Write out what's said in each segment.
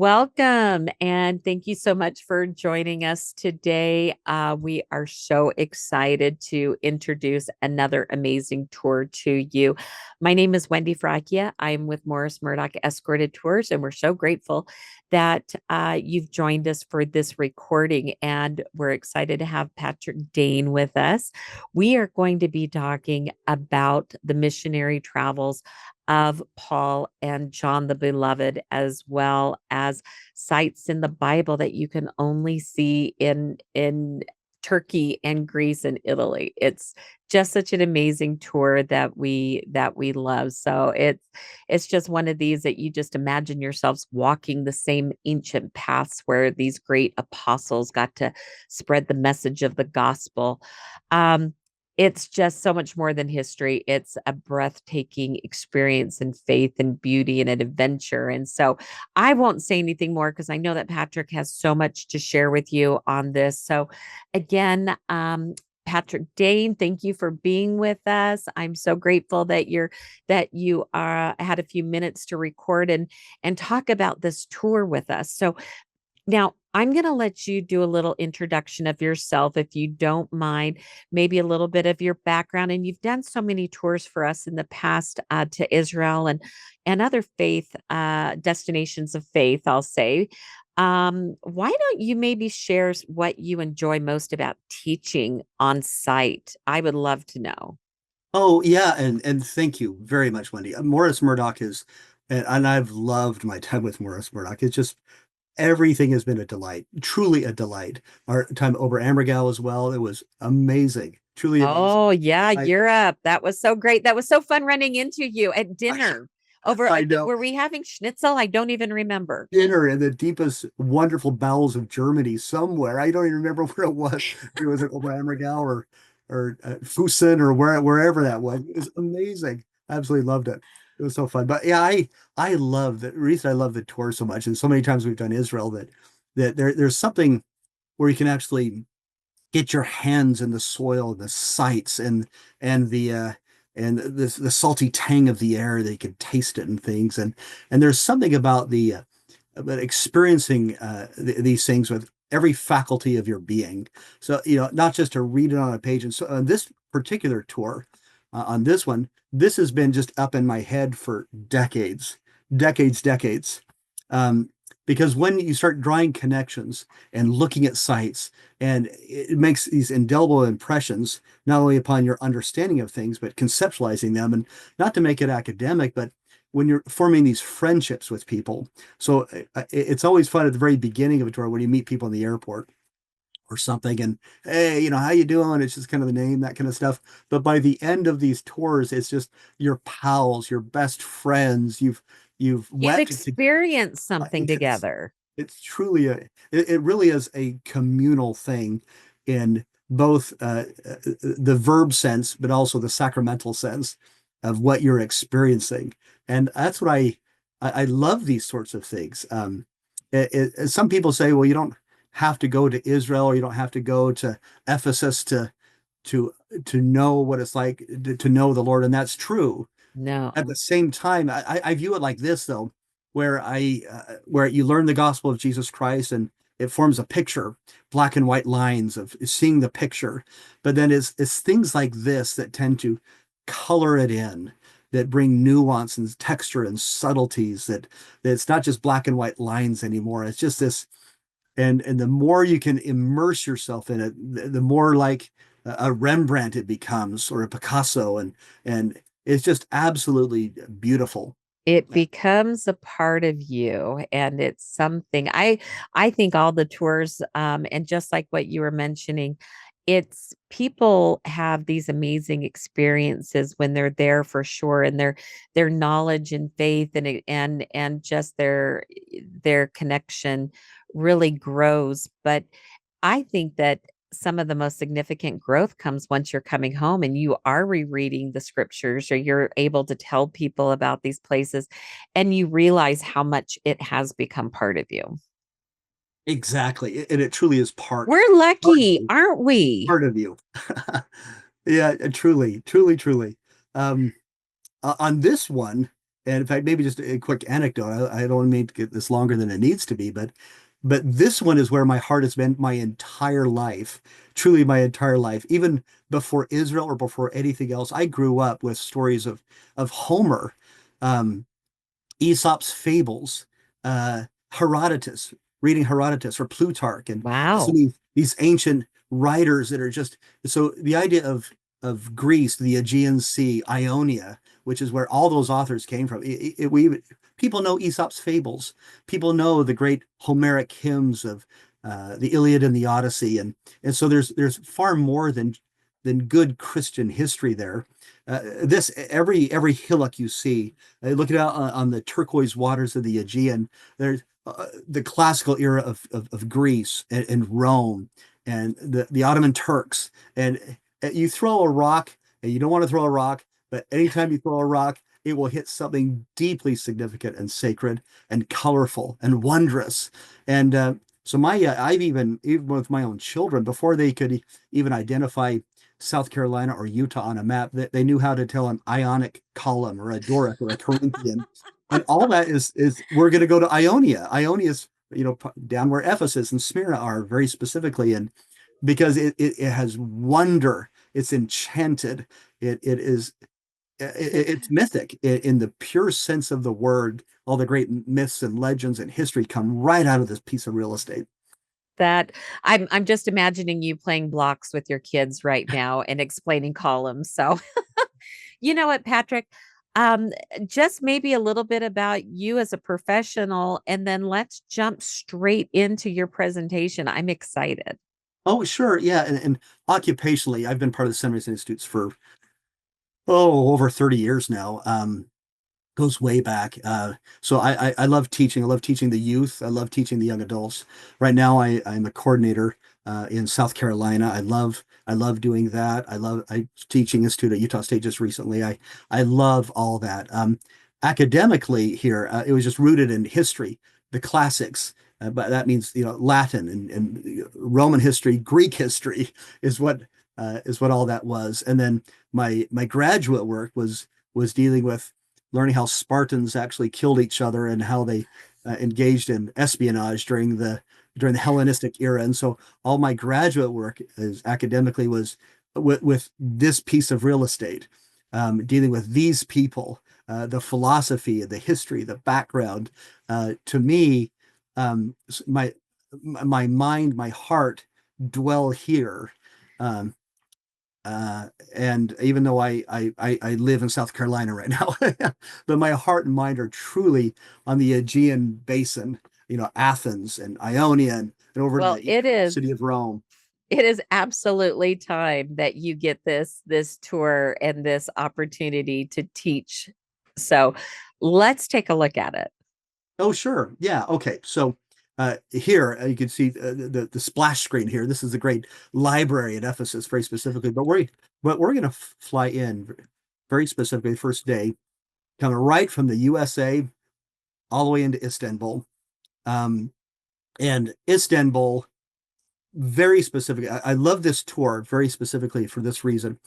Welcome, and thank you so much for joining us today. We are so excited to introduce another amazing tour to you. My name is Wendy Fracchia. I'm with Murdock Escorted Tours, and we're so grateful that you've joined us for this recording. And we're excited to have Patrick Degn with us. We are going to be talking about the missionary travels of Paul and John the Beloved, as well as sites in the Bible that you can only see in Turkey and Greece and Italy. It's just such an amazing tour that we love. So it's just one of these that you just imagine yourselves walking the same ancient paths where these great apostles got to spread the message of the gospel. It's just so much more than history. It's a breathtaking experience and faith and beauty and an adventure. And so I won't say anything more because I know that Patrick has so much to share with you on this. So again, Patrick Degn, thank you for being with us. I'm so grateful that you had a few minutes to record and talk about this tour with us. So now, I'm going to let you do a little introduction of yourself, if you don't mind, maybe a little bit of your background. And you've done so many tours for us in the past to Israel and other faith destinations of faith, I'll say. Why don't you maybe share what you enjoy most about teaching on site? I would love to know. Oh yeah, and thank you very much, Wendy. Morris Murdock is, and I've loved my time with Morris Murdock. It's just everything has been a delight, truly a delight. Our time over Ambergal as well, it was amazing, truly amazing. Oh, yeah, I Europe. That was so great. That was so fun running into you at I, dinner. Over, I know were we having schnitzel? I don't even remember. dinner in the deepest, wonderful bowels of Germany somewhere. I don't even remember where it was. It was at over Ambergal or Fusen or wherever that was. It was amazing. Absolutely loved it. It was so fun. But yeah, I love the reason I love the tour so much, and so many times we've done Israel that there's something where you can actually get your hands in the soil, the sights, and the salty tang of the air. They can taste it and things, and there's something about experiencing these things with every faculty of your being. So not just to read it on a page. And so on this particular tour, on this one, this has been just up in my head for decades, decades. Um, because when you start drawing connections and looking at sites, and it makes these indelible impressions, not only upon your understanding of things, but conceptualizing them, and not to make it academic, but when you're forming these friendships with people. So it's always fun at the very beginning of a tour when you meet people in the airport or something, and hey, how you doing? It's just kind of the name, that kind of stuff. But by the end of these tours, it's just your pals, your best friends. You've You've wept together. experienced something It's together. it's truly it really is a communal thing in both the verb sense, but also the sacramental sense of what you're experiencing. And that's what I love these sorts of things. Some people say, well, you don't have to go to Israel, or you don't have to go to Ephesus to to know what it's like to know the Lord, and that's true. At No. the same time, I view it like this though, where you learn the gospel of Jesus Christ, and it forms a picture, black and white lines of seeing the picture. But then it's things like this that tend to color it in, that bring nuance and texture and subtleties, that it's not just black and white lines anymore. It's just this, and the more you can immerse yourself in it, the more like a Rembrandt it becomes, or a Picasso, and it's just absolutely beautiful. It becomes a part of you, and it's something I think all the tours and just like what you were mentioning, it's people have these amazing experiences when they're there for sure, and their knowledge and faith and just their connection really grows. But I think that some of the most significant growth comes once you're coming home and you are rereading the scriptures, or you're able to tell people about these places and you realize how much it has become part of you. Exactly. And it truly is We're part of lucky, you, aren't we? part of you. Yeah, truly, truly, truly. Um, on this one, And in fact, maybe just a quick anecdote. I don't mean to get this longer than it needs to be, but this one is where my heart has been my entire life, truly my entire life. Even before Israel or before anything else, I grew up with stories of Homer, um, Aesop's fables, Herodotus, reading Herodotus or Plutarch, and some Wow. of these ancient writers that are just so the idea of Greece, the Aegean Sea, Ionia, which is where all those authors came from. People know Aesop's fables. People know the great Homeric hymns of the Iliad and the Odyssey, and so there's far more than good Christian history there. This every hillock you see, looking out on the turquoise waters of the Aegean, there's the classical era of Greece and Rome and the Ottoman Turks. And you throw a rock, and you don't want to throw a rock, but anytime you throw a rock, it will hit something deeply significant and sacred and colorful and wondrous. And so I've even with my own children, before they could even identify South Carolina or Utah on a map, they knew how to tell an Ionic column or a Doric or a Corinthian. And all that is we're going to go to Ionia. Ionia is, down where Ephesus and Smyrna are very specifically. And because it has wonder, it's enchanted, it is it's mythic in the pure sense of the word. All the great myths and legends and history come right out of this piece of real estate. That I'm just imagining you playing blocks with your kids right now and explaining columns. So, you know what, Patrick? Um, just maybe a little bit about you as a professional, and then let's jump straight into your presentation. I'm excited. Oh, sure. Yeah. And occupationally, I've been part of the Seminaries Institutes for, oh, over 30 years now. Goes way back. So I love teaching. I love teaching the youth. I love teaching the young adults. Right now, I'm a coordinator in South Carolina. I love doing that. I teaching institute at Utah State just recently. I love all that. Academically here, it was just rooted in history, the classics. But that means Latin and Roman history, Greek history is what all that was. And then my graduate work was dealing with learning how Spartans actually killed each other and how they engaged in espionage during the Hellenistic era. And so all my graduate work is academically was with this piece of real estate, dealing with these people, the philosophy, the history, the background. To me, my my mind, my heart dwell here. Um, and even though I live in South Carolina right now, but my heart and mind are truly on the Aegean basin, Athens and Ionia and over to Well, the city of Rome. it is absolutely time that you get this tour and this opportunity to teach. So, let's take a look at it. Oh, sure. Yeah. Okay. So here you can see the splash screen here. This is the great library at Ephesus, very specifically. But we're going to fly in very specifically the first day, coming right from the USA all the way into Istanbul. Um, and Istanbul, very specific. I love this tour very specifically for this reason.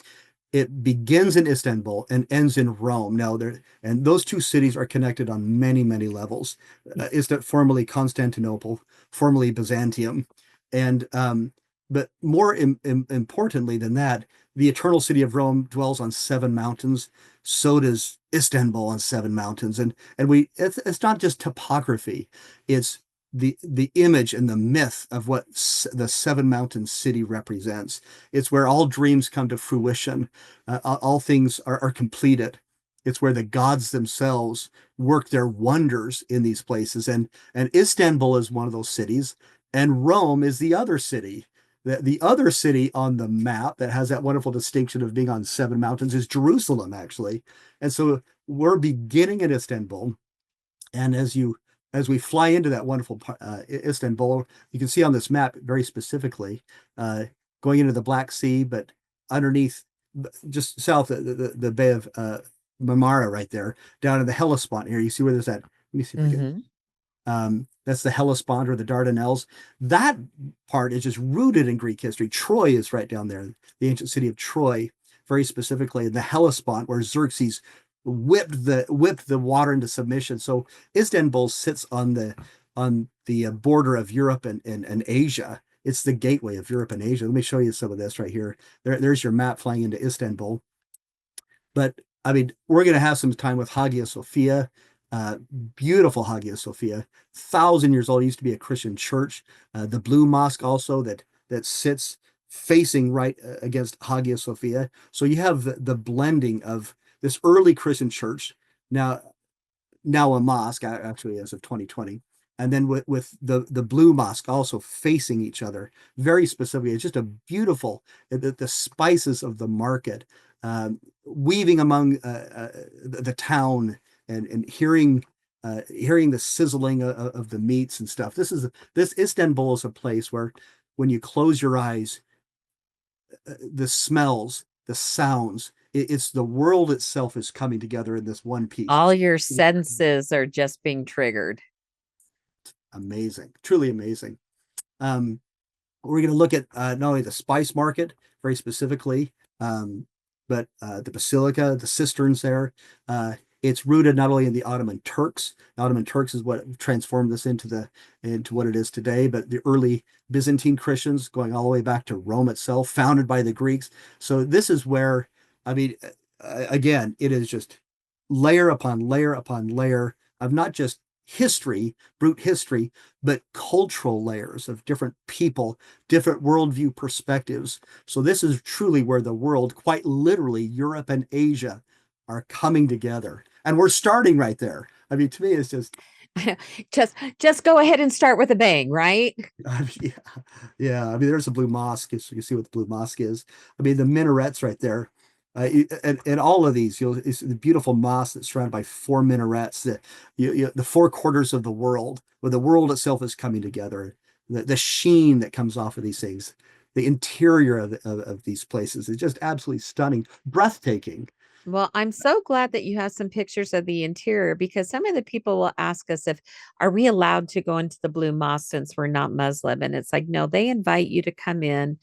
It begins in Istanbul and ends in Rome. Now there, and those two cities are connected on many, many levels. Is that formerly Constantinople, formerly Byzantium, and but more importantly than that, the eternal city of Rome dwells on seven mountains. So does Istanbul on seven mountains, and it's not just topography; it's the image and the myth of what the seven mountain city represents. It's where all dreams come to fruition, all things are completed. It's where the gods themselves work their wonders in these places. And Istanbul is one of those cities, and Rome is the other city. The other city on the map that has that wonderful distinction of being on seven mountains is Jerusalem, actually. And so we're beginning in Istanbul. And as we fly into that wonderful Istanbul, you can see on this map very specifically going into the Black Sea, but underneath, just south of the Bay of Marmara, right there, down in the Hellespont here. You see where there's that? Let me see if I can. Mhm. That's the Hellespont or the Dardanelles. That part is just rooted in Greek history. Troy is right down there, the ancient city of Troy, very specifically, the Hellespont, where Xerxes whipped the water into submission. So Istanbul sits on the border of Europe and Asia. It's the gateway of Europe and Asia. Let me show you some of this right here. There's your map flying into Istanbul. But I mean, we're going to have some time with Hagia Sophia, uh, beautiful Hagia Sophia, 1,000 years old. It used to be a Christian church. The Blue Mosque also that sits facing right against Hagia Sophia. So you have the blending of this early Christian church, now now a mosque actually as of 2020, and then with the Blue Mosque also facing each other very specifically. It's just a beautiful the spices of the market, weaving among the town, and hearing the sizzling of the meats and stuff. This Istanbul is a place where when you close your eyes, the smells, the sounds, it's the world itself is coming together in this one piece. All It's your senses are just being triggered. amazing, truly amazing. Um, we're going to look at not only the spice market very specifically, but the basilica, the cisterns there. It's rooted not only in the Ottoman Turks. The Ottoman Turks is what transformed this into what it is today, but the early Byzantine Christians going all the way back to Rome itself, founded by the Greeks. So this is where, I mean, again, it is just layer upon layer upon layer of not just history, brute history, but cultural layers of different people, different worldview perspectives. So this is truly where the world, quite literally, Europe and Asia, are coming together. And we're starting right there. I mean, to me, it's just just go ahead and start with a bang, right? yeah, yeah. I mean, there's a Blue Mosque, so you can see what the Blue Mosque is. I mean, the minarets right there. And all of these, it's the beautiful mosque that's surrounded by four minarets. The four quarters of the world, where the world itself is coming together. The sheen that comes off of these things, the interior of these places is just absolutely stunning, breathtaking. Well, I'm so glad that you have some pictures of the interior because some of the people will ask us if are we allowed to go into the Blue Mosque since we're not Muslim, and it's like no, they invite you to come in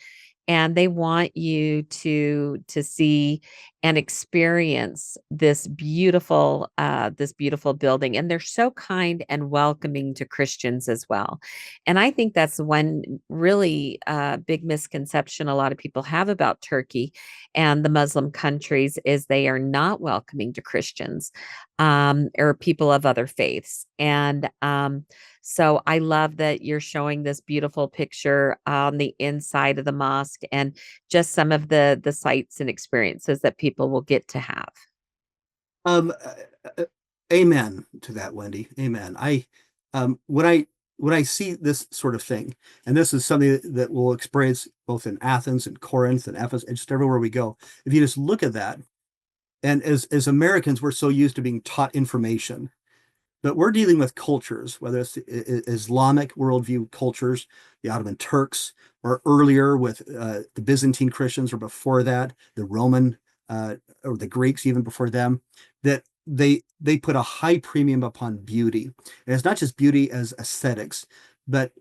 and they want you to see and experience this beautiful building, and they're so kind and welcoming to Christians as well. And I think that's one really big misconception a lot of people have about Turkey and the Muslim countries is they are not welcoming to Christians, or people of other faiths. And so I love that you're showing this beautiful picture on the inside of the mosque and just some of the sights and experiences that people will get to have. Um, uh, Amen to that, Wendy. Amen. When I see this sort of thing, and this is something that we'll experience both in Athens and Corinth and Ephesus and just everywhere we go. If you just look at that, and as Americans, we're so used to being taught information, but we're dealing with cultures, whether it's Islamic worldview cultures, the Ottoman Turks, or earlier with the Byzantine Christians, or before that, the Roman or the Greeks, even before them, that they put a high premium upon beauty. And it's not just beauty as aesthetics, but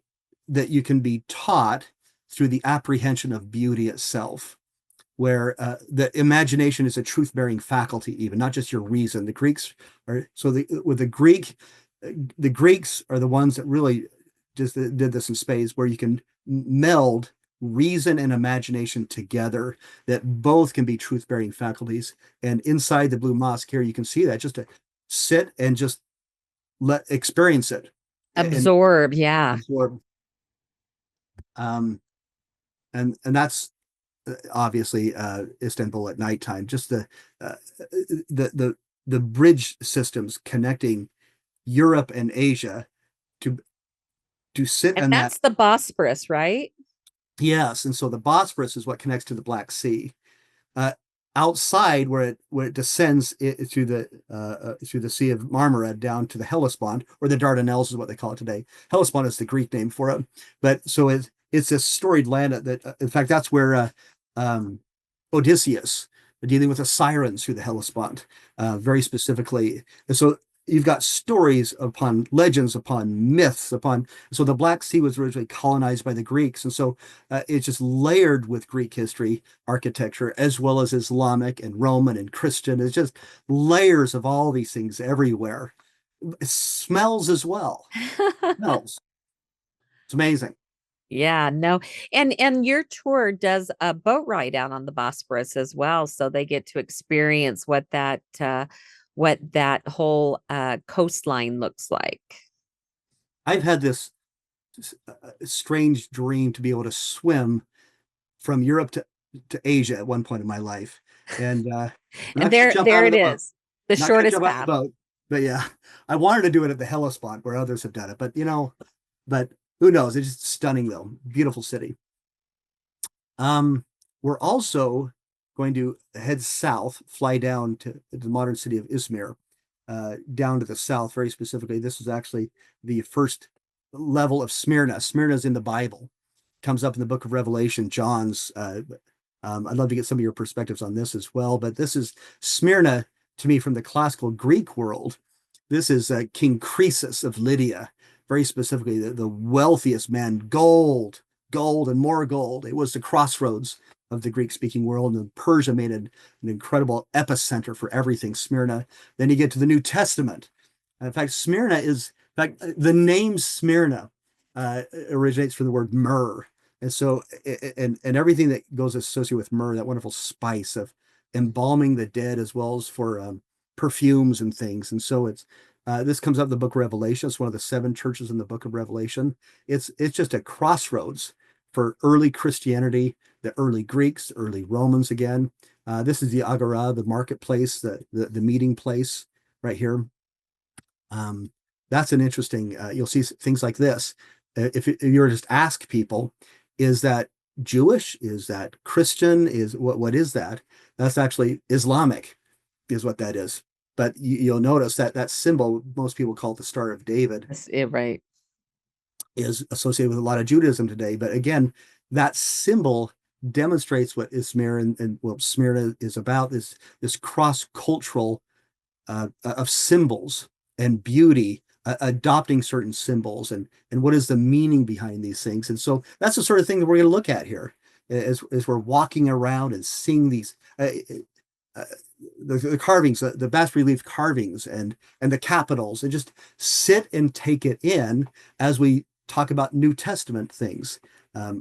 that you can be taught through the apprehension of beauty itself, where the imagination is a truth-bearing faculty, even not just your reason. The Greeks are so with the Greeks are the ones that really just did this in spades, where you can meld reason and imagination together, that both can be truth-bearing faculties. And inside the Blue Mosque here, you can see that just to sit and just experience it and Absorb, yeah. absorb. Um, and that's obviously Istanbul at nighttime. Just uh, the the bridge systems connecting Europe and Asia to sit And in that. that's the Bosporus, right? Yes, and so the Bosporus is what connects to the Black Sea. Uh, Outside, where it descends through the Sea of Marmara down to the Hellespont, or the Dardanelles is what they call it today. Hellespont is the Greek name for it, but so it's this storied land that, in fact, that's where um, Odysseus dealing with the sirens through the Hellespont, very specifically. And so you've got stories upon legends, upon myths, upon, so the Black Sea was originally colonized by the Greeks. And so it's just layered with Greek history, architecture, as well as Islamic and Roman and Christian. It's just layers of all these things everywhere. It smells as well. Smells. It's amazing. Yeah, no. And your tour does a boat ride out on the Bosporus as well, so they get to experience what that whole coastline looks like. I've had this strange dream to be able to swim from Europe to Asia at one point in my life. And I'm And not going to jump out there of it the boat. is. The Not going to shortest jump out of the path. boat. But yeah, I wanted to do it at the Hellespont where others have done it. But but who knows? It's just stunning though. Beautiful city. Um, we're also going to head south, fly down to the modern city of Izmir, down to the south, very specifically. This is actually the first level of Smyrna. Smyrna is in the Bible, comes up in the book of Revelation, John's. I'd love to get some of your perspectives on this as well. But this is Smyrna to me from the classical Greek world. This is King Croesus of Lydia, very specifically the wealthiest man, gold and more gold. It was the crossroads of the Greek speaking world, and Persia made an incredible epicenter for everything, Smyrna. Then you get to the New Testament. In fact, Smyrna is, in fact, the name Smyrna originates from the word myrrh. And so, and everything that goes associated with myrrh, that wonderful spice of embalming the dead, as well as for perfumes and things. And so this comes up in the book of Revelation. It's one of the 7 churches in the book of Revelation. It's just a crossroads for early Christianity, the early Greeks, the early Romans again. This is the Agora, the marketplace, the meeting place right here. That's an interesting, you'll see things like this. If you were to just ask people, is that Jewish? Is that Christian? Is what is that? That's actually Islamic, is what that is. But you'll notice that that symbol, most people call it the Star of David, That's it, right. is associated with a lot of Judaism today. But again, that symbol demonstrates what Izmir and what Smyrna is about, this cross-cultural of symbols and beauty, adopting certain symbols, and what is the meaning behind these things. And so that's the sort of thing that we're going to look at here as we're walking around and seeing these the carvings, the bas relief carvings, and the capitals, and just sit and take it in as we talk about New Testament things,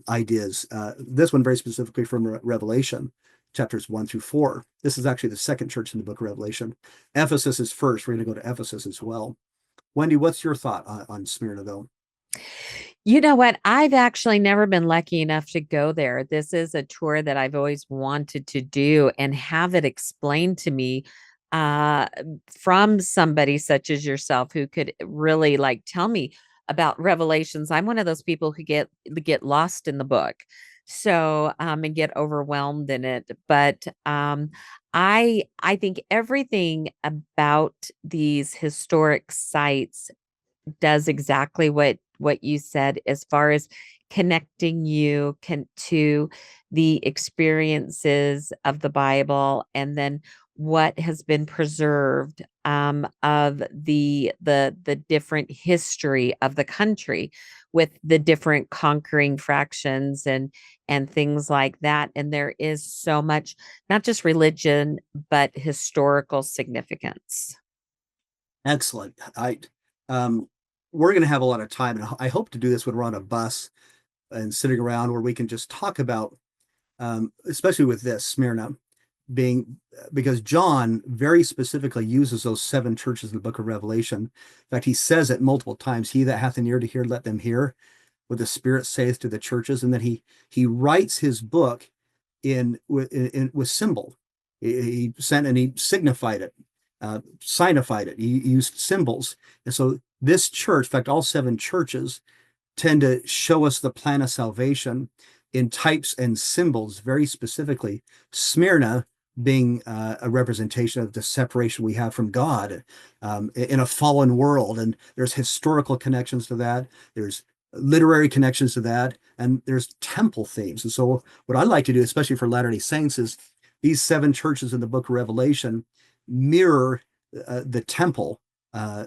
ideas. This one very specifically from Revelation, chapters 1 through 4. This is actually the second church in the book of Revelation. Ephesus is first. We're going to go to Ephesus as well. Wendy, what's your thought on Smyrna, though? You know what? I've actually never been lucky enough to go there. This is a tour that I've always wanted to do and have it explained to me uh, from somebody such as yourself who could really like tell me about revelations. I'm one of those people who get lost in the book. So and get overwhelmed in it. But I think everything about these historic sites does exactly what you said as far as connecting you to the experiences of the Bible, and then what has been preserved of the different history of the country with the different conquering fractions and things like that. And there is so much, not just religion, but historical significance. Excellent. Um, we're going to have a lot of time, and I hope to do this when we're on a bus and sitting around where we can just talk about, especially with this Smyrna being, because John very specifically uses those 7 churches in the book of Revelation. In fact, he says it multiple times: "He that hath an ear to hear, let them hear what the Spirit saith to the churches." And then he writes his book with symbol. He sent and he signified it, signified it. He used symbols, and so this church, in fact, all 7 churches tend to show us the plan of salvation in types and symbols very specifically. Smyrna being a representation of the separation we have from God in a fallen world. And there's historical connections to that. There's literary connections to that. And there's temple themes. And so what I like to do, especially for Latter-day Saints, is these 7 churches in the book of Revelation mirror the temple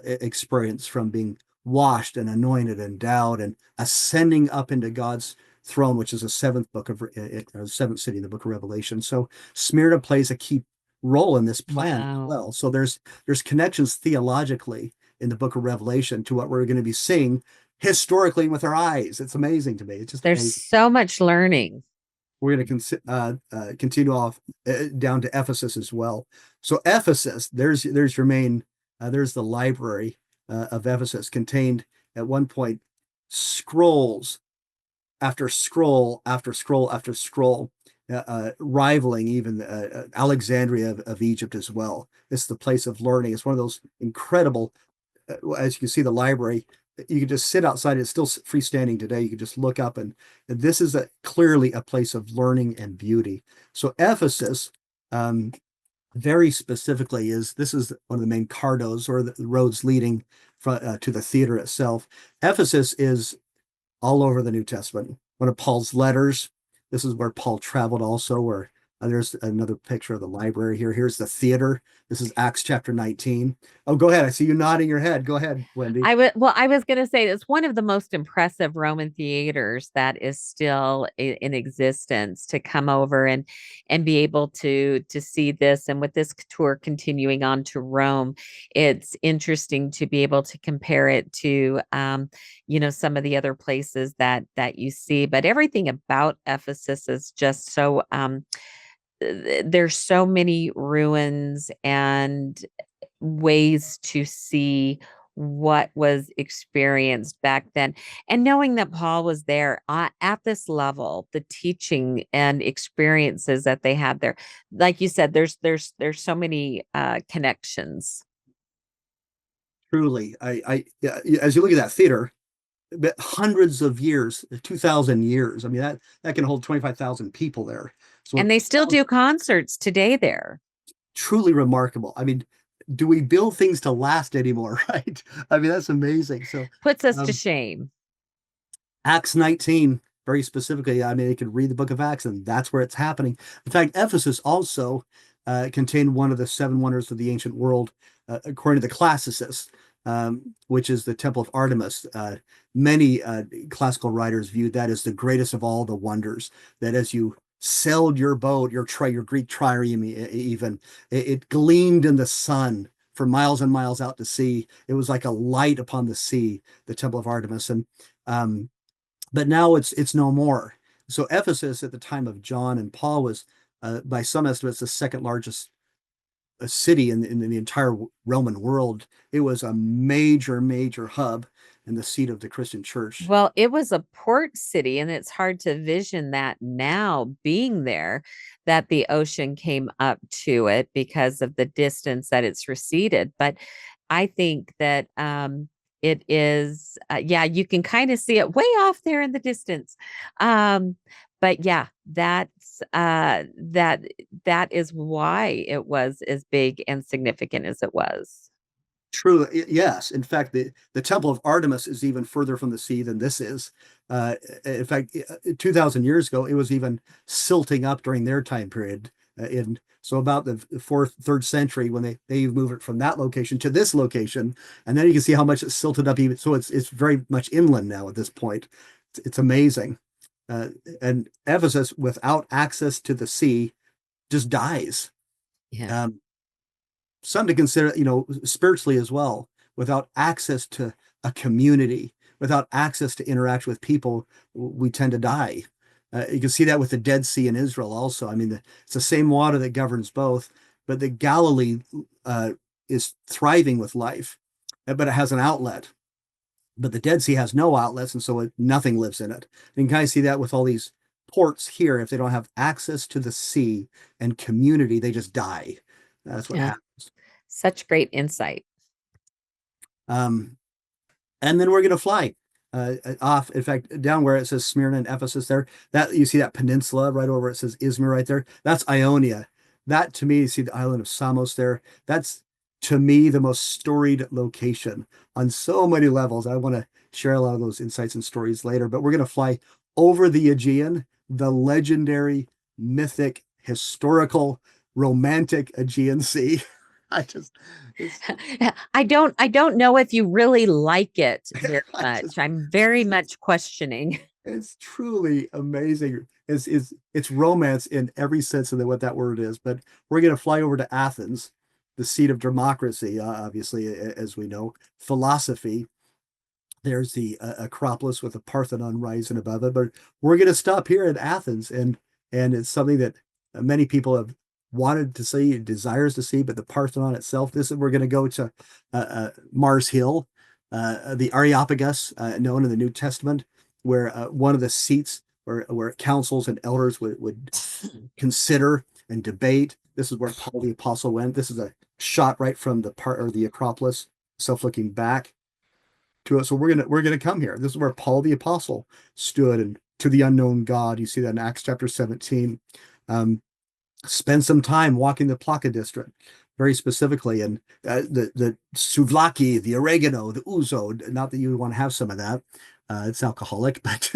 experience from being washed and anointed and endowed and ascending up into God's throne, which is the seventh city in the book of Revelation. So Smyrna plays a key role in this plan as Wow. well. So there's connections theologically in the book of Revelation to what we're going to be seeing historically with our eyes. It's amazing to me. It's just There's amazing. so much learning. We're going to continue off down to Ephesus as well. So Ephesus, there's your main, there's the library of Ephesus, contained at one point scrolls after scroll after scroll after scroll, rivaling even Alexandria of Egypt as well. It's the place of learning. It's one of those incredible, as you can see, the library. You can just sit outside. It's still freestanding today. You can just look up, and this is clearly a place of learning and beauty. So Ephesus, um, very specifically, this is one of the main cardos or the roads leading to the theater itself. Ephesus is all over the New Testament. One of Paul's letters. This is where Paul traveled also, where there's another picture of the library here. Here's the theater. This is Acts chapter 19. Oh, go ahead. I see you nodding your head. Go ahead, Wendy. I was going to say it's one of the most impressive Roman theaters that is still in existence to come over and be able to see this. And with this tour continuing on to Rome, it's interesting to be able to compare it to some of the other places that you see. But everything about Ephesus is just so there's so many ruins and ways to see what was experienced back then, and knowing that Paul was there at this level, the teaching and experiences that they had there, like you said, there's so many connections. Truly, as you look at that theater, but hundreds of years, 2,000 years. I mean, that can hold 25,000 people there. So And they still do concerts today there. truly remarkable. I mean, do we build things to last anymore, right? I mean, that's amazing. So, Puts us to um, shame. Acts 19, very specifically, I mean, you could read the book of Acts, and that's where it's happening. In fact, Ephesus also contained one of the seven wonders of the ancient world, according to the classicists, which is the Temple of Artemis. Many classical writers viewed that as the greatest of all the wonders, that as you sailed your boat, your Greek trireme even, it gleamed in the sun for miles and miles out to sea. It was like a light upon the sea, the Temple of Artemis. And um, but now it's no more. So Ephesus at the time of John and Paul was, by some estimates, the second largest city in the entire Roman world. It was a major hub and the seat of the Christian church. Well, it was a port city, and it's hard to vision that now being there, that the ocean came up to it because of the distance that it's receded. But I think that it is, yeah, you can kind of see it way off there in the distance. But yeah, that is why it was as big and significant as it was. True, yes. In fact, the Temple of Artemis is even further from the sea than this is. In fact, 2,000 years ago, it was even silting up during their time period. In so about the fourth, third century, when they move it from that location to this location, and then you can see how much it's silted up. Even so, it's very much inland now at this point. It's amazing. Uh, and Ephesus, without access to the sea, just dies. Yeah. Um, Something to consider, spiritually as well. Without access to a community, without access to interact with people, we tend to die. You can see that with the Dead Sea in Israel also. I mean, it's the same water that governs both, but the Galilee is thriving with life, but it has an outlet. But the Dead Sea has no outlets, and so nothing lives in it. And you can kind of see that with all these ports here. If they don't have access to the sea and community, they just die. That's what Yeah. happens. Such great insight. Um, and then we're going to fly off. In fact, down where it says Smyrna and Ephesus, there, that you see that peninsula right over it says Izmir right there. That's Ionia. That to me, you see the island of Samos there. That's to me the most storied location on so many levels. I want to share a lot of those insights and stories later, but we're going to fly over the Aegean, the legendary, mythic, historical, romantic Aegean Sea. I just, it's, I don't know if you really like it very I much. just, I'm very much questioning. it's truly amazing. It's romance in every sense of what that word is. But we're going to fly over to Athens, the seat of democracy, obviously, as we know, philosophy. There's the Acropolis with the Parthenon rising above it. But we're going to stop here in Athens, and it's something that many people have wanted to see, desires to see. But the Parthenon itself, this is we're going to go to Mars Hill, the Areopagus, known in the New Testament, where one of the seats where councils and elders would consider and debate. This is where Paul the Apostle went. This is a shot right from the part or the Acropolis, self looking back to it. So we're gonna come here. This is where Paul the Apostle stood and to the unknown God. You see that in Acts chapter 17. Um, Spend some time walking the Plaka district, very specifically, and the souvlaki, the oregano, the ouzo. Not that you want to have some of that. It's alcoholic, but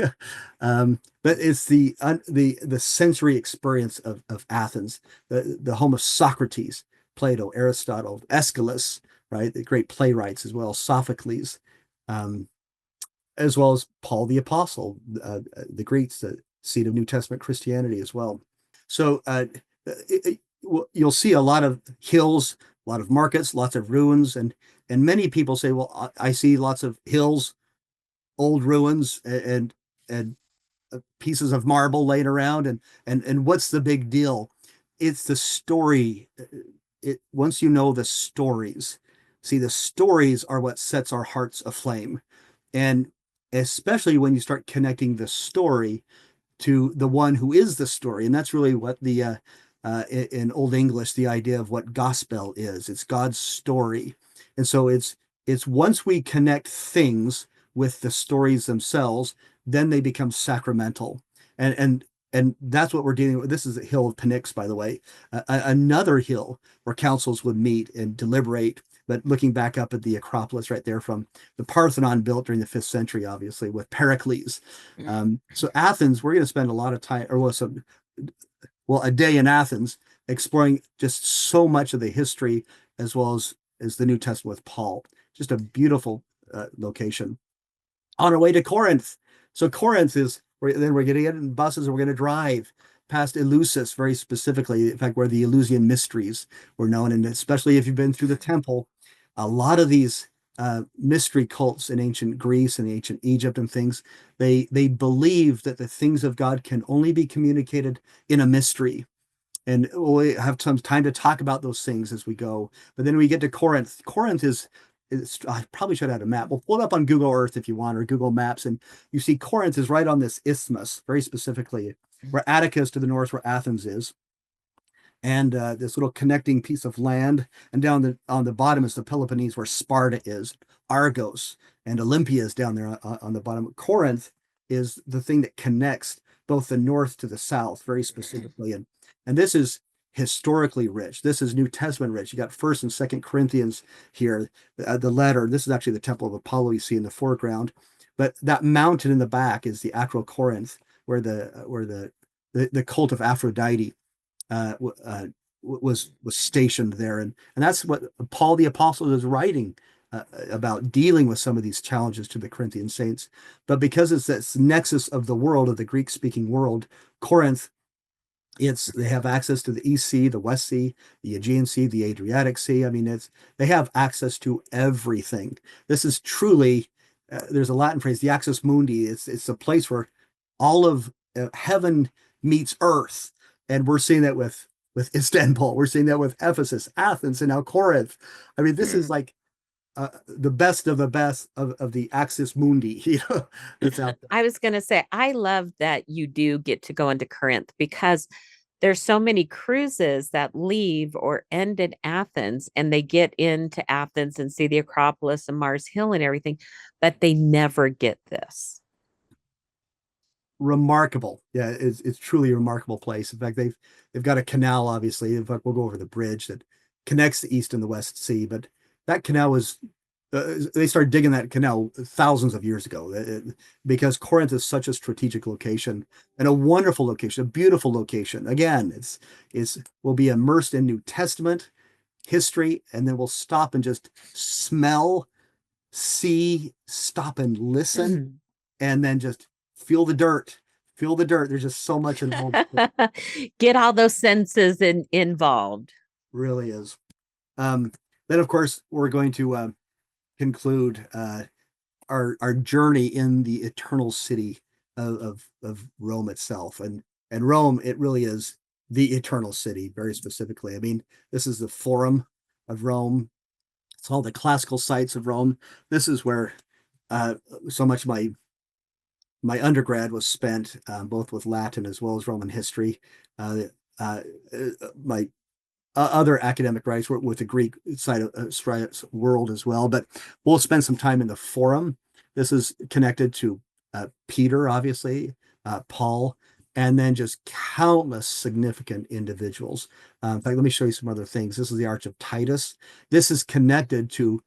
it's the sensory experience of Athens, the home of Socrates, Plato, Aristotle, Aeschylus, right? The great playwrights as well, Sophocles, um, as well as Paul the Apostle, the Greeks, the seat of New Testament Christianity as well. So you'll see a lot of hills, a lot of markets, lots of ruins, and many people say, "Well, I see lots of hills, old ruins, and pieces of marble laying around, and what's the big deal?" It's the story. Once you know the stories, see the stories are what sets our hearts aflame, and especially when you start connecting the story to the one who is the story. And that's really what in Old English, the idea of what gospel is. It's God's story. And so it's once we connect things with the stories themselves, then they become sacramental. And that's what we're dealing with. This is the hill of Pnyx, by the way, another hill where councils would meet and deliberate. But looking back up at the Acropolis right there from the Parthenon built during the 5th century, obviously, with Pericles. So Athens, we're going to spend a lot of time, a day in Athens exploring just so much of the history as well as the New Testament with Paul. Just a beautiful location. On our way to Corinth. So Corinth is, then we're going to get in buses and we're going to drive past Eleusis very specifically, in fact, where the Eleusinian mysteries were known. And especially if you've been through the temple, a lot of these mystery cults in ancient Greece and ancient Egypt and things, they believe that the things of God can only be communicated in a mystery. And we'll have some time to talk about those things as we go. But then we get to Corinth. Corinth is I probably should have had a map. We'll pull it up on Google Earth if you want, or Google Maps, and you see Corinth is right on this isthmus, very specifically, where Attica is to the north, where Athens is, and this little connecting piece of land. And down on the bottom is the Peloponnese, where Sparta is, Argos, and Olympia is down there on the bottom. Corinth is the thing that connects both the north to the south, very specifically, and this is historically rich. This is New Testament rich. You got First and Second Corinthians here. The letter. This is actually the Temple of Apollo you see in the foreground, but that mountain in the back is the Acro Corinth, where the cult of Aphrodite was stationed there, and that's what Paul the Apostle is writing about, dealing with some of these challenges to the Corinthian saints. But because it's this nexus of the world, of the Greek speaking world, Corinth, they have access to the East Sea, the West Sea, the Aegean Sea, the Adriatic Sea. I mean, they have access to everything. This is truly there's a Latin phrase, the axis mundi. It's a place where all of heaven meets earth, and we're seeing that with Istanbul. We're seeing that with Ephesus, Athens, and now Corinth. I mean, this is like the best of the best of the axis mundi, that's out there. I was going to say, I love that you do get to go into Corinth because there's so many cruises that leave or end in Athens and they get into Athens and see the Acropolis and Mars Hill and everything, but they never get this. Remarkable. Yeah, it's truly a remarkable place. In fact, they've got a canal, obviously. In fact, we'll go over the bridge that connects the East and the West Sea. But that canal was they started digging that canal thousands of years ago because Corinth is such a strategic location and a wonderful location, a beautiful location. Again, it's will be immersed in New Testament. history, and then we'll stop and just smell, see, stop and listen, and then just feel the dirt. Feel the dirt. There's just so much involved. Get all those senses involved. Really is. Um, then, of course, we're going to conclude our journey in the eternal city of Rome itself, and Rome, it really is the eternal city, very specifically. I mean, this is the Forum of Rome. It's all the classical sites of Rome. This is where uh, so much of my undergrad was spent, both with Latin as well as Roman history. Uh, my other academic writers were with the Greek side of world as well, but we'll spend some time in the Forum. This is connected to Peter, obviously, Paul, and then just countless significant individuals. In fact, let me show you some other things. This is the Arch of Titus. This is connected to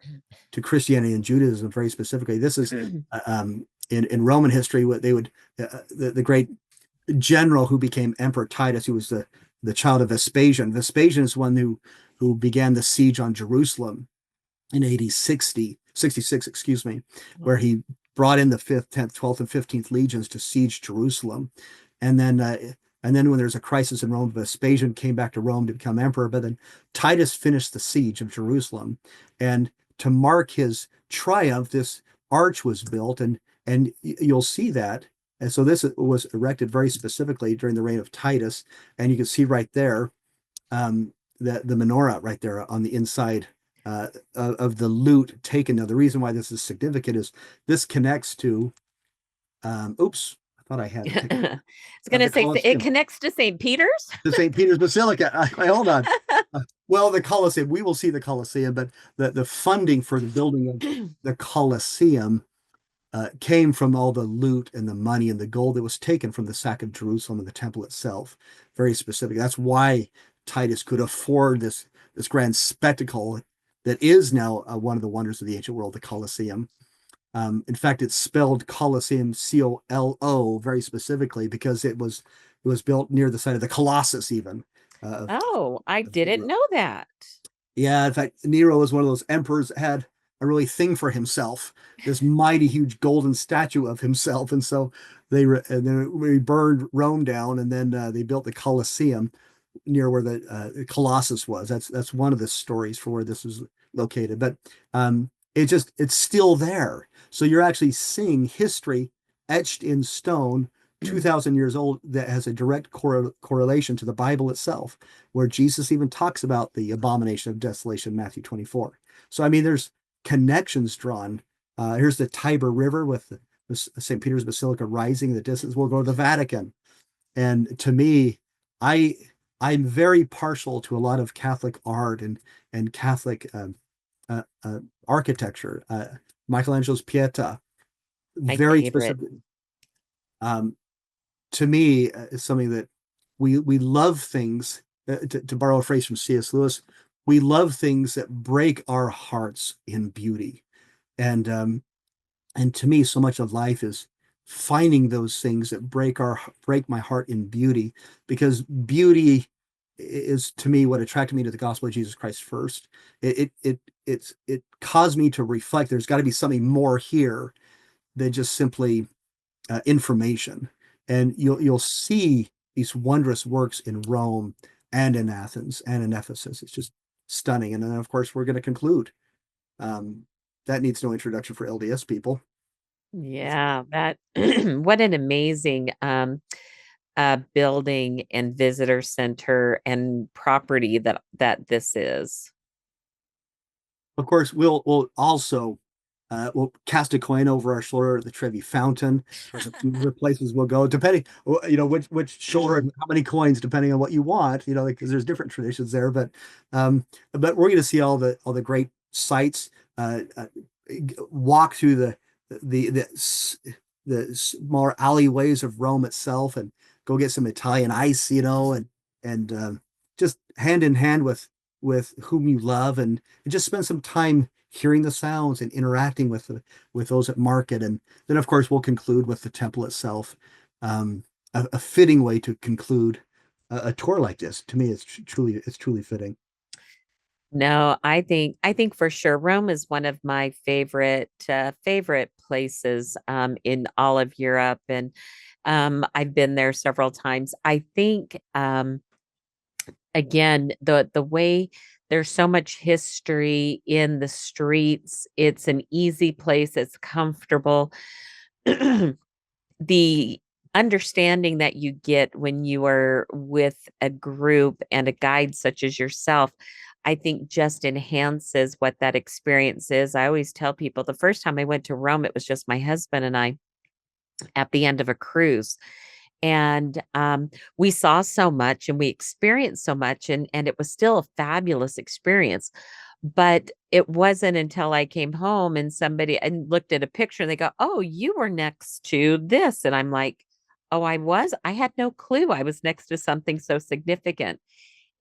Christianity and Judaism very specifically. This is in Roman history, what they would the great general who became Emperor Titus, who was the child of Vespasian. Vespasian is one who began the siege on Jerusalem in AD 66, excuse me, where he brought in the 5th, 10th, 12th, and 15th legions to siege Jerusalem. And then when there's a crisis in Rome, Vespasian came back to Rome to become emperor, but then Titus finished the siege of Jerusalem. And to mark his triumph, this arch was built, and you'll see that. And so this was erected very specifically during the reign of Titus, and you can see right there the menorah right there on the inside of the loot taken. Now, the reason why this is significant is this connects to, oops, I thought I had it. I was going to say it connects to St. Peter's. To St. Peter's Basilica. Hold on. Well, the Colosseum, we will see the Colosseum, but the funding for the building of the Colosseum came from all the loot and the money and the gold that was taken from the sack of Jerusalem and the temple itself. Very specific. That's why Titus could afford this grand spectacle that is now one of the wonders of the ancient world, the Colosseum. In fact, it's spelled Colosseum, Colo, very specifically because it was built near the site of the Colossus, even. I didn't know that. Yeah, in fact, Nero was one of those emperors that had a really thing for himself, this mighty, huge golden statue of himself, and so and then we burned Rome down, and then they built the Colosseum near where the Colossus was. That's one of the stories for where this was located, but it's still there. So you're actually seeing history etched in stone, 2,000 years old, that has a direct correlation to the Bible itself, where Jesus even talks about the abomination of desolation, Matthew 24. So, I mean, there's connections drawn. Here's the Tiber River with the St. Peter's Basilica rising in the distance. We'll go to the Vatican. And to me, I'm very partial to a lot of Catholic art and Catholic architecture. Michelangelo's Pieta, very specific. To me, is something that we love things. To borrow a phrase from C.S. Lewis, we love things that break our hearts in beauty, and to me, so much of life is finding those things that break my heart in beauty, because beauty is, to me, what attracted me to the gospel of Jesus Christ first. It caused me to reflect. There's got to be something more here than just simply information, and you'll see these wondrous works in Rome and in Athens and in Ephesus. It's just stunning. And then, of course, we're going to conclude. That needs no introduction for LDS people. Yeah, that what an amazing building and visitor center and property that this is. Of course, we'll also we'll cast a coin over our shoulder at the Trevi Fountain. There's a few other places we'll go, depending, which shoulder and how many coins, depending on what you want, because there's different traditions there. But we're going to see all the great sites. Walk through the smaller alleyways of Rome itself, and go get some Italian ice, and just hand in hand with whom you love, and just spend some time hearing the sounds and interacting with those at market. And then, of course, we'll conclude with the temple itself. A fitting way to conclude a tour like this. To me, it's truly fitting. No, I think for sure Rome is one of my favorite places in all of Europe, and I've been there several times. I think again the way there's so much history in the streets. It's an easy place. It's comfortable. The understanding that you get when you are with a group and a guide such as yourself, I think just enhances what that experience is. I always tell people the first time I went to Rome, it was just my husband and I at the end of a cruise. And we saw so much and we experienced so much, and it was still a fabulous experience. But it wasn't until I came home and somebody and looked at a picture and they go, "Oh, you were next to this." And I'm like, "Oh, I was? I had no clue I was next to something so significant."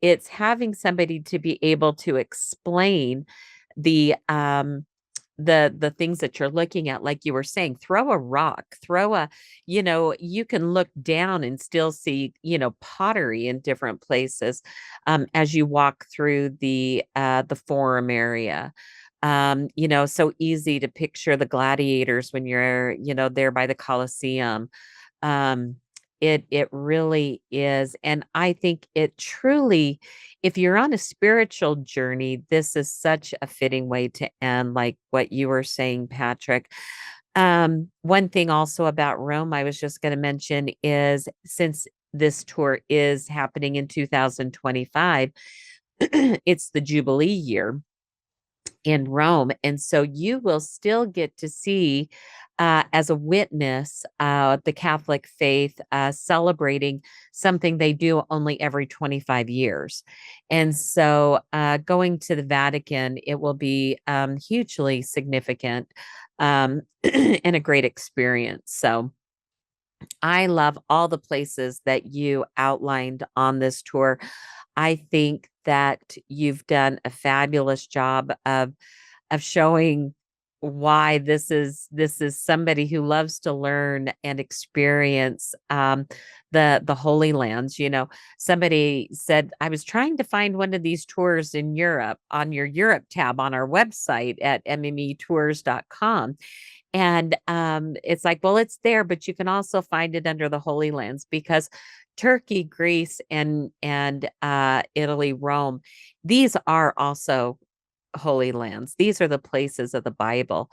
It's having somebody to be able to explain the the things that you're looking at, like you were saying, throw a rock, throw a, you can look down and still see, pottery in different places as you walk through the forum area. So easy to picture the gladiators when you're, there by the Colosseum. um it really is, and I think it truly, if you're on a spiritual journey, this is such a fitting way to end, like what you were saying, Patrick. One thing also about Rome I was just going to mention is, since this tour is happening in 2025, it's the Jubilee year in Rome. And so you will still get to see, as a witness, the Catholic faith celebrating something they do only every 25 years. And so going to the Vatican, it will be hugely significant and a great experience. So I love all the places that you outlined on this tour. I think that you've done a fabulous job of showing why this is somebody who loves to learn and experience the Holy Lands. Somebody said, I was trying to find one of these tours in Europe on your Europe tab on our website at mmetours.com. And it's like, well, it's there, but you can also find it under the Holy Lands, because Turkey, Greece, and Italy, Rome, these are also Holy Lands. These are the places of the Bible,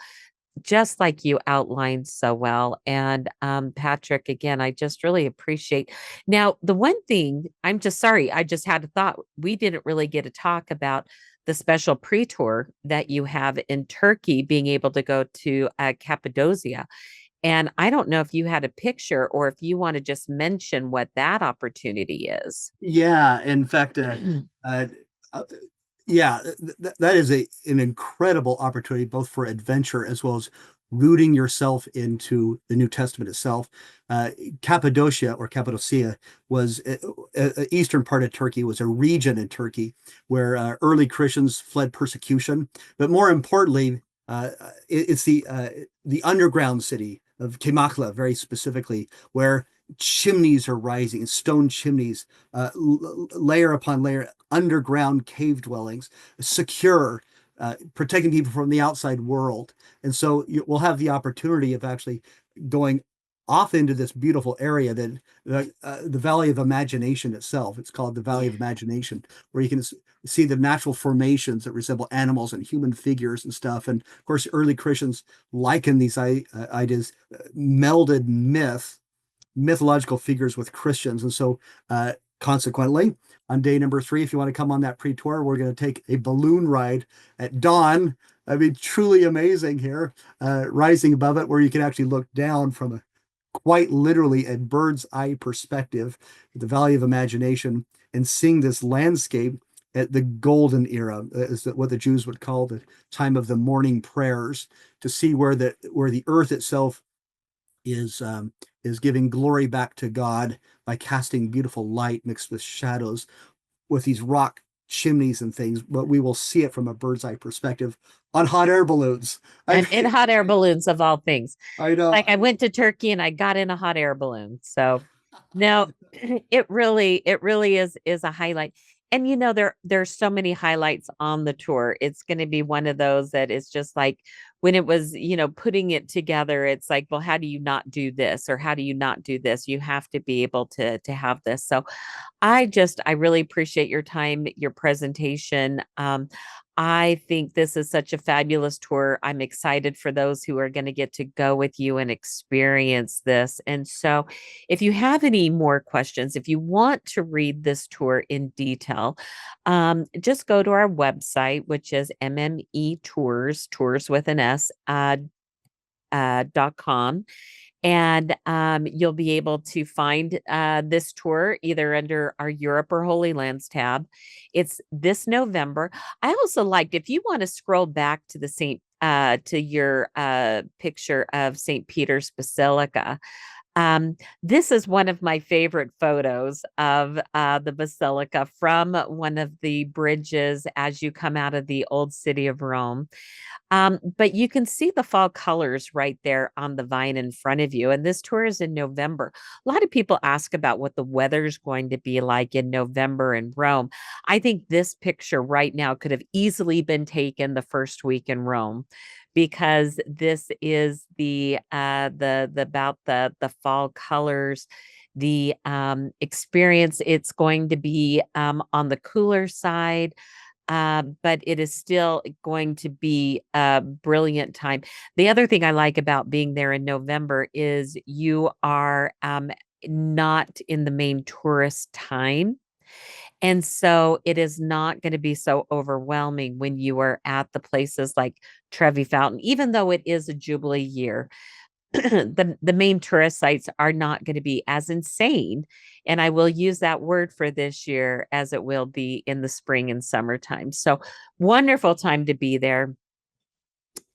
just like you outlined so well. And Patrick, again, I just really appreciate. Now, the one thing, I'm just sorry, I just had a thought. We didn't really get to talk about the special pre-tour that you have in Turkey, being able to go to Cappadocia. And I don't know if you had a picture or if you want to just mention what that opportunity is. Yeah, in fact, uh, uh, yeah, that is an incredible opportunity both for adventure as well as rooting yourself into the New Testament itself. Uh, Cappadocia or Cappadocia was eastern part of Turkey, was a region in Turkey where early Christians fled persecution, but more importantly, it's the underground city of Kemakla, very specifically, where chimneys are rising, stone chimneys, layer upon layer, underground cave dwellings, secure, protecting people from the outside world. And so we'll have the opportunity of actually going off into this beautiful area that the Valley of Imagination itself. It's called the Valley of Imagination, where you can see the natural formations that resemble animals and human figures and stuff. And of course, early Christians liken these ideas, melded mythological figures with Christians. And so, consequently, on day number 3, if you want to come on that pre-tour, we're going to take a balloon ride at dawn. I mean, truly amazing here, rising above it, where you can actually look down from a quite literally a bird's eye perspective at the Valley of Imagination and seeing this landscape at the golden era, is what the Jews would call the time of the morning prayers, to see where the earth itself is is giving glory back to God by casting beautiful light mixed with shadows with these rock chimneys and things, but we will see it from a bird's eye perspective on hot air balloons. And in hot air balloons, of all things. I know. Like, I went to Turkey and I got in a hot air balloon. So no, it really is a highlight. And there's so many highlights on the tour. It's going to be one of those that is just like when it was, putting it together, it's like, well, how do you not do this, or how do you not do this? You have to be able to have this. So I really appreciate your time, your presentation. I think this is such a fabulous tour. I'm excited for those who are going to get to go with you and experience this. And so, if you have any more questions, if you want to read this tour in detail, just go to our website, which is MME Tours, tours with an S, .com. And you'll be able to find this tour either under our Europe or Holy Lands tab. It's this November. I also liked, if you want to scroll back to the to your picture of St. Peter's Basilica. This is one of my favorite photos of the Basilica from one of the bridges as you come out of the old city of Rome. But you can see the fall colors right there on the vine in front of you. And this tour is in November. A lot of people ask about what the weather's going to be like in November in Rome. I think this picture right now could have easily been taken the first week in Rome, because this is the about the fall colors, the experience. It's going to be on the cooler side, but it is still going to be a brilliant time. The other thing I like about being there in November is you are not in the main tourist time. And so it is not going to be so overwhelming when you are at the places like Trevi Fountain, even though it is a Jubilee year. The main tourist sites are not going to be as insane, and I will use that word for this year, as it will be in the spring and summertime. So wonderful time to be there.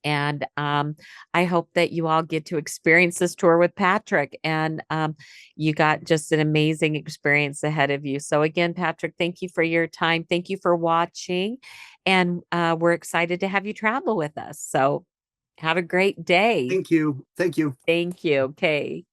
And I hope that you all get to experience this tour with Patrick, and you got just an amazing experience ahead of you. So again, Patrick, thank you for your time. Thank you for watching, and we're excited to have you travel with us. So have a great day. Thank you. Thank you. Thank you. Okay.